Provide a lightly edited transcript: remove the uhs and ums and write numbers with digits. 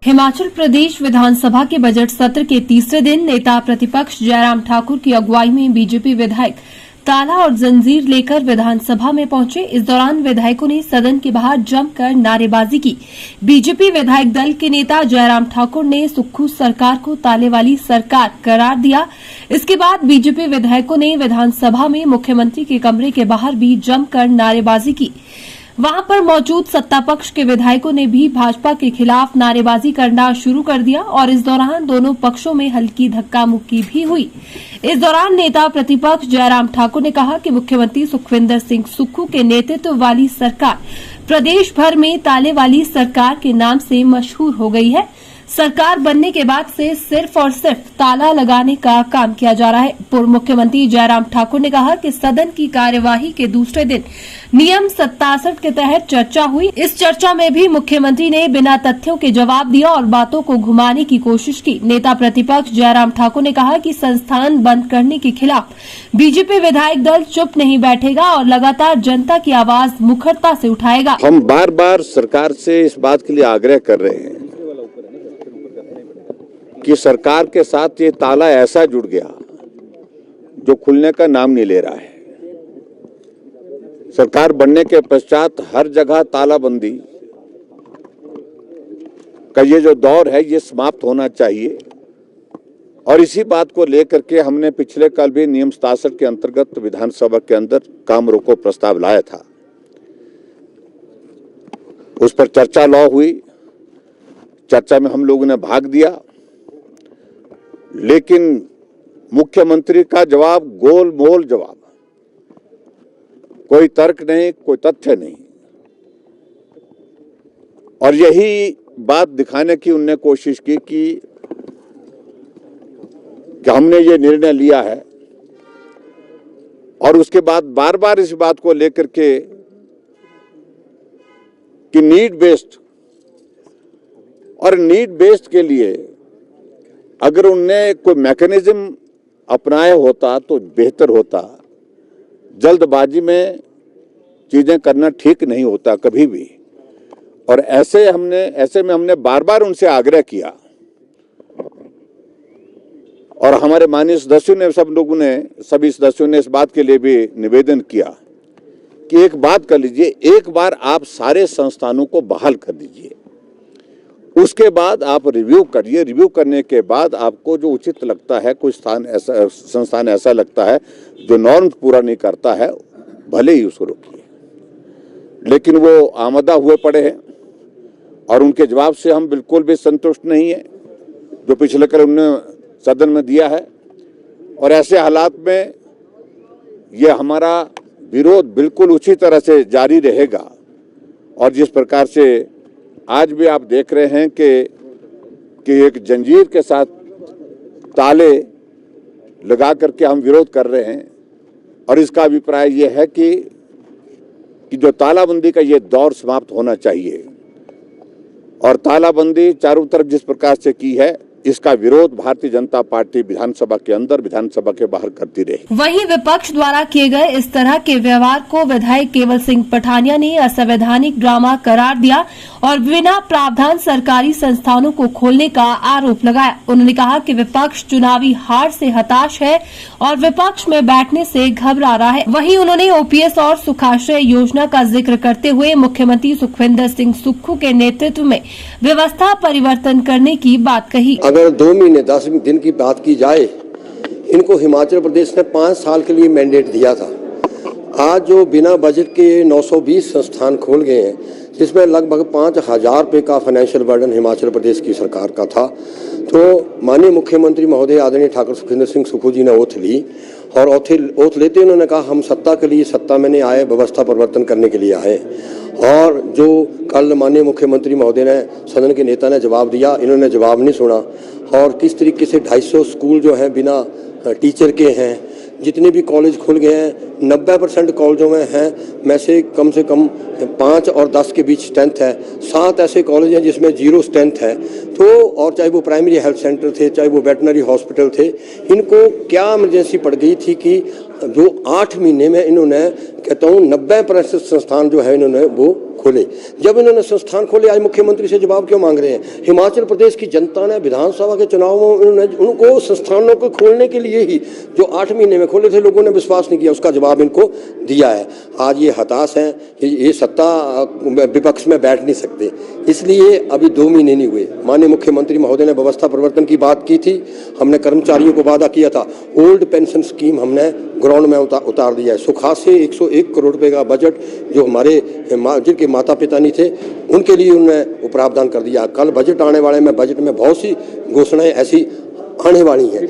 हिमाचल प्रदेश विधानसभा के बजट सत्र के तीसरे दिन नेता प्रतिपक्ष जयराम ठाकुर की अगुवाई में बीजेपी विधायक ताला और जंजीर लेकर विधानसभा में पहुंचे। इस दौरान विधायकों ने सदन के बाहर जमकर नारेबाजी की। बीजेपी विधायक दल के नेता जयराम ठाकुर ने सुक्खू सरकार को ताले वाली सरकार करार दिया। इसके बाद बीजेपी विधायकों ने विधानसभा में मुख्यमंत्री के कमरे के बाहर भी जमकर नारेबाजी की। वहां पर मौजूद सत्ता पक्ष के विधायकों ने भी भाजपा के खिलाफ नारेबाजी करना शुरू कर दिया और इस दौरान दोनों पक्षों में हल्की धक्का मुक्की भी हुई। इस दौरान नेता प्रतिपक्ष जयराम ठाकुर ने कहा कि मुख्यमंत्री सुखविंदर सिंह सुक्खू के नेतृत्व वाली सरकार प्रदेश भर में ताले वाली सरकार के नाम से मशहूर हो गई है। सरकार बनने के बाद से सिर्फ और सिर्फ ताला लगाने का काम किया जा रहा है। पूर्व मुख्यमंत्री जयराम ठाकुर ने कहा कि सदन की कार्यवाही के दूसरे दिन नियम 67 के तहत चर्चा हुई। इस चर्चा में भी मुख्यमंत्री ने बिना तथ्यों के जवाब दिया और बातों को घुमाने की कोशिश की। नेता प्रतिपक्ष जयराम ठाकुर ने कहा कि संस्थान बंद करने के खिलाफ बीजेपी विधायक दल चुप नहीं बैठेगा और लगातार जनता की आवाज मुखरता से उठाएगा। हम बार बार सरकार से इस बात के लिए आग्रह कर रहे हैं कि सरकार के साथ ये ताला ऐसा जुड़ गया जो खुलने का नाम नहीं ले रहा है। सरकार बनने के पश्चात हर जगह तालाबंदी का ये जो दौर है ये समाप्त होना चाहिए और इसी बात को लेकर के हमने पिछले कल भी नियम 67 के अंतर्गत विधानसभा के अंदर काम रोको प्रस्ताव लाया था। उस पर चर्चा लॉ हुई, चर्चा में हम लोगों ने भाग दिया, लेकिन मुख्यमंत्री का जवाब गोलमोल जवाब, कोई तर्क नहीं, कोई तथ्य नहीं। और यही बात दिखाने की उनने कोशिश की कि हमने ये निर्णय लिया है और उसके बाद बार बार इस बात को लेकर के कि नीड बेस्ड, और नीड बेस्ड के लिए अगर उनने कोई मैकेनिज्म अपनाया होता तो बेहतर होता। जल्दबाजी में चीजें करना ठीक नहीं होता कभी भी। और ऐसे में हमने बार बार उनसे आग्रह किया और हमारे माननीय सदस्यों ने, सभी सदस्यों ने इस बात के लिए भी निवेदन किया कि एक बात कर लीजिए, एक बार आप सारे संस्थानों को बहाल कर दीजिए, उसके बाद आप रिव्यू करिए। रिव्यू करने के बाद आपको जो उचित लगता है, कोई संस्थान ऐसा लगता है जो नॉर्म्स पूरा नहीं करता है, भले ही उसको रोकिए। लेकिन वो आमदा हुए पड़े हैं और उनके जवाब से हम बिल्कुल भी संतुष्ट नहीं है जो पिछले कल उन्होंने सदन में दिया है। और ऐसे हालात में ये हमारा विरोध बिल्कुल उसी तरह से जारी रहेगा। और जिस प्रकार से आज भी आप देख रहे हैं कि एक जंजीर के साथ ताले लगा करके हम विरोध कर रहे हैं और इसका अभिप्राय यह है कि जो तालाबंदी का ये दौर समाप्त होना चाहिए। और तालाबंदी चारों तरफ जिस प्रकार से की है, इसका विरोध भारतीय जनता पार्टी विधानसभा के अंदर, विधानसभा के बाहर करती रही। वहीं विपक्ष द्वारा किए गए इस तरह के व्यवहार को विधायक केवल सिंह पठानिया ने असंवैधानिक ड्रामा करार दिया और बिना प्रावधान सरकारी संस्थानों को खोलने का आरोप लगाया। उन्होंने कहा कि विपक्ष चुनावी हार से हताश है और विपक्ष में बैठने से घबरा रहा है। वहीं उन्होंने ओपीएस और सुखाश्रय योजना का जिक्र करते हुए मुख्यमंत्री सुखविंदर सिंह सुक्खू के नेतृत्व में व्यवस्था परिवर्तन करने की बात कही। अगर 2 महीने 10 दिन की बात की जाए, इनको हिमाचल प्रदेश ने 5 साल के लिए मैंडेट दिया था। आज जो बिना बजट के 920 संस्थान खोल गए हैं, जिसमें लगभग 5000 रुपये का फाइनेंशियल बर्डन हिमाचल प्रदेश की सरकार का था। तो माननीय मुख्यमंत्री महोदय आदरणीय ठाकुर सुखविंदर सिंह सुक्खू जी ने ओथ ली और ओथ लेते उन्होंने कहा हम सत्ता के लिए, सत्ता में नहीं आए, व्यवस्था परिवर्तन करने के लिए आए। और जो कल माननीय मुख्यमंत्री महोदय ने, सदन के नेता ने जवाब दिया, इन्होंने जवाब नहीं सुना। और किस तरीके से 250 स्कूल जो हैं बिना टीचर के हैं, जितने भी कॉलेज खुल गए हैं 90% कॉलेजों में से कम 5 और 10 के बीच स्ट्रेंथ है। 7 ऐसे कॉलेज हैं जिसमें 0 स्ट्रेंथ है। तो और चाहे वो प्राइमरी हेल्थ सेंटर थे, चाहे वो वेटनरी हॉस्पिटल थे, इनको क्या इमरजेंसी पड़ गई थी कि जो 8 महीने में इन्होंने, कहता हूँ 90% संस्थान जो है इन्होंने वो खोले। जब इन्होंने संस्थान खोले, आज मुख्यमंत्री से जवाब क्यों मांग रहे हैं? हिमाचल प्रदेश की जनता ने विधानसभा के चुनाव में उनको संस्थानों को खोलने के लिए ही जो 8 महीने में खोले थे, लोगों ने विश्वास नहीं किया, उसका जवाब इनको दिया है। आज ये हताश हैं, ये सत्ता विपक्ष में बैठ नहीं सकते, इसलिए अभी 2 महीने नहीं हुए। माननीय मुख्यमंत्री महोदय ने व्यवस्था परिवर्तन की बात की थी, हमने कर्मचारियों को वादा किया था, ओल्ड पेंशन स्कीम हमने ग्राउंड में उतार दिया है। सुखास से 101 करोड़ रुपए का बजट जो हमारे जिनके माता पिता नहीं थे उनके लिए उन्होंने प्रावधान कर दिया। कल बजट आने वाले में बजट में बहुत सी घोषणाएं ऐसी आने वाली हैं।